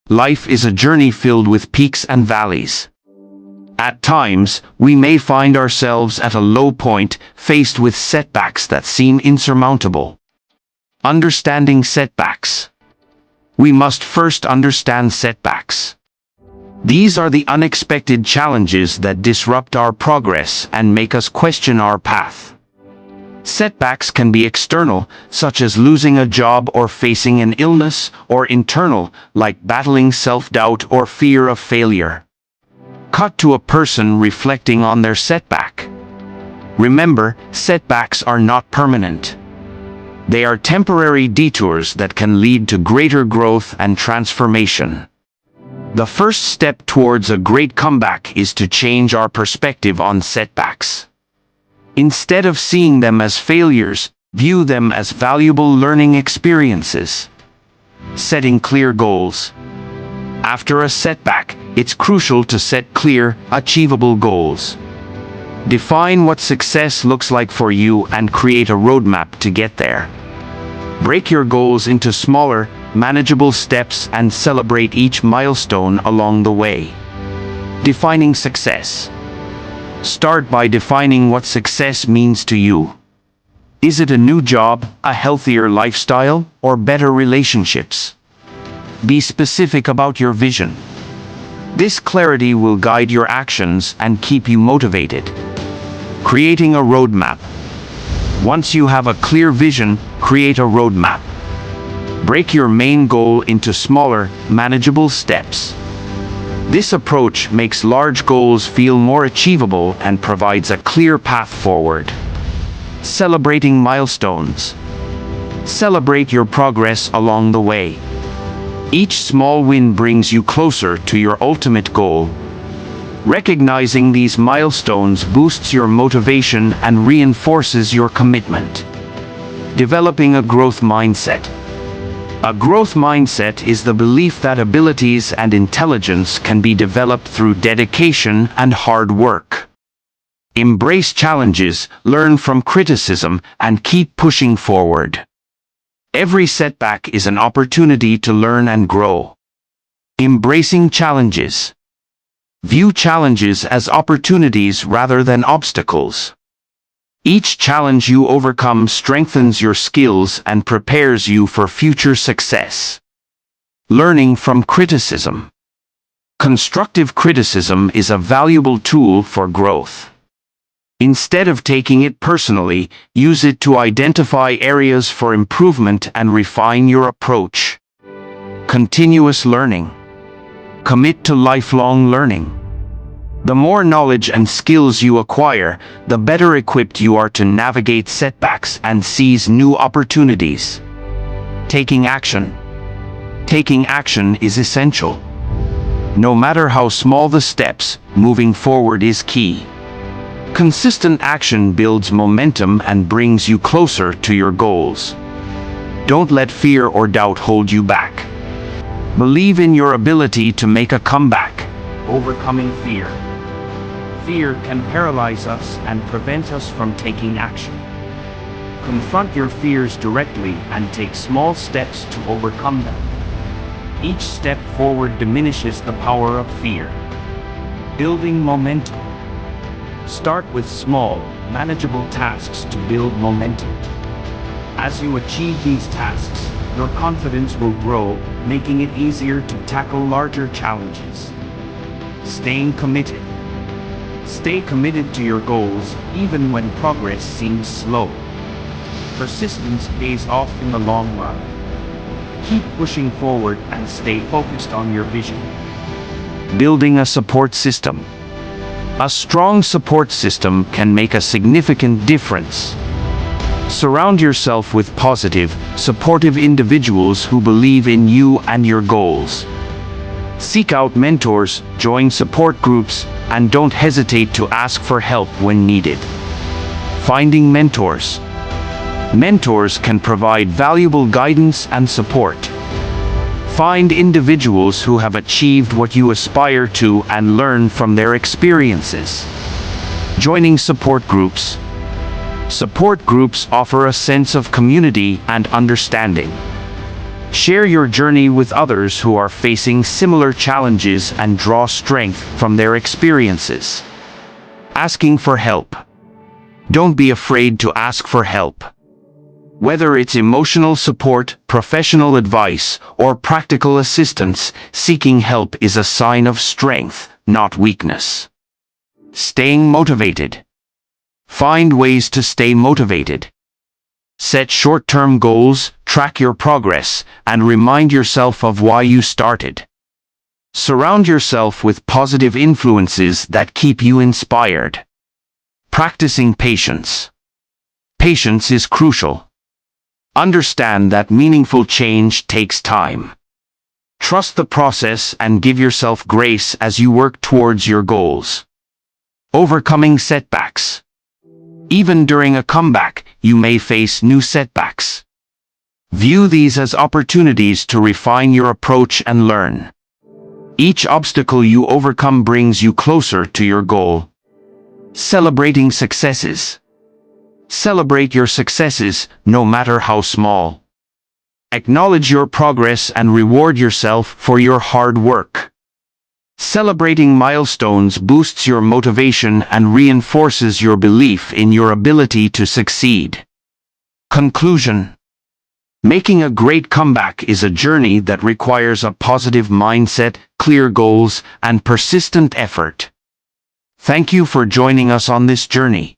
Life is a journey filled with peaks and valleys. At times, we may find ourselves at a low point, faced with setbacks that seem insurmountable. Understanding setbacks. We must first understand setbacks. These are the unexpected challenges that disrupt our progress and make us question our path. Setbacks can be external, such as losing a job or facing an illness, or internal, like battling self-doubt or fear of failure. Cut to a person reflecting on their setback. Remember, setbacks are not permanent. They are temporary detours that can lead to greater growth and transformation. The first step towards a great comeback is to change our perspective on setbacks. Instead of seeing them as failures, view them as valuable learning experiences. Setting clear goals. After a setback, it's crucial to set clear, achievable goals. Define what success looks like for you and create a roadmap to get there. Break your goals into smaller, manageable steps and celebrate each milestone along the way. Defining success. Start by defining what success means to you. Is it a new job, a healthier lifestyle, or better relationships? Be specific about your vision. This clarity will guide your actions and keep you motivated. Creating a roadmap. Once you have a clear vision, create a roadmap. Break your main goal into smaller, manageable steps. This approach makes large goals feel more achievable and provides a clear path forward. Celebrating milestones. Celebrate your progress along the way. Each small win brings you closer to your ultimate goal. Recognizing these milestones boosts your motivation and reinforces your commitment. Developing a growth mindset. A growth mindset is the belief that abilities and intelligence can be developed through dedication and hard work. Embrace challenges, learn from criticism, and keep pushing forward. Every setback is an opportunity to learn and grow. Embracing challenges. View challenges as opportunities rather than obstacles. Each challenge you overcome strengthens your skills and prepares you for future success. Learning from criticism. Constructive criticism is a valuable tool for growth. Instead of taking it personally, use it to identify areas for improvement and refine your approach. Continuous learning. Commit to lifelong learning. The more knowledge and skills you acquire, the better equipped you are to navigate setbacks and seize new opportunities. Taking action. Taking action is essential. No matter how small the steps, moving forward is key. Consistent action builds momentum and brings you closer to your goals. Don't let fear or doubt hold you back. Believe in your ability to make a comeback. Overcoming fear. Fear can paralyze us and prevent us from taking action. Confront your fears directly and take small steps to overcome them. Each step forward diminishes the power of fear. Building momentum. Start with small, manageable tasks to build momentum. As you achieve these tasks, your confidence will grow, making it easier to tackle larger challenges. Staying committed. Stay committed to your goals, even when progress seems slow. Persistence pays off in the long run. Keep pushing forward and stay focused on your vision. Building a support system. A strong support system can make a significant difference. Surround yourself with positive, supportive individuals who believe in you and your goals. Seek out mentors, join support groups, and don't hesitate to ask for help when needed. Finding mentors. Mentors can provide valuable guidance and support. Find individuals who have achieved what you aspire to and learn from their experiences. Joining support groups. Support groups offer a sense of community and understanding. Share your journey with others who are facing similar challenges and draw strength from their experiences. Asking for help. Don't be afraid to ask for help. Whether it's emotional support, professional advice, or practical assistance, seeking help is a sign of strength, not weakness. Staying motivated. Find ways to stay motivated. Set short-term goals, track your progress, and remind yourself of why you started. Surround yourself with positive influences that keep you inspired. Practicing patience. Patience is crucial. Understand that meaningful change takes time. Trust the process and give yourself grace as you work towards your goals. Overcoming setbacks. Even during a comeback, you may face new setbacks. View these as opportunities to refine your approach and learn. Each obstacle you overcome brings you closer to your goal. Celebrating successes. Celebrate your successes, no matter how small. Acknowledge your progress and reward yourself for your hard work. Celebrating milestones boosts your motivation and reinforces your belief in your ability to succeed. Conclusion. Making a great comeback is a journey that requires a positive mindset, clear goals, and persistent effort. Thank you for joining us on this journey.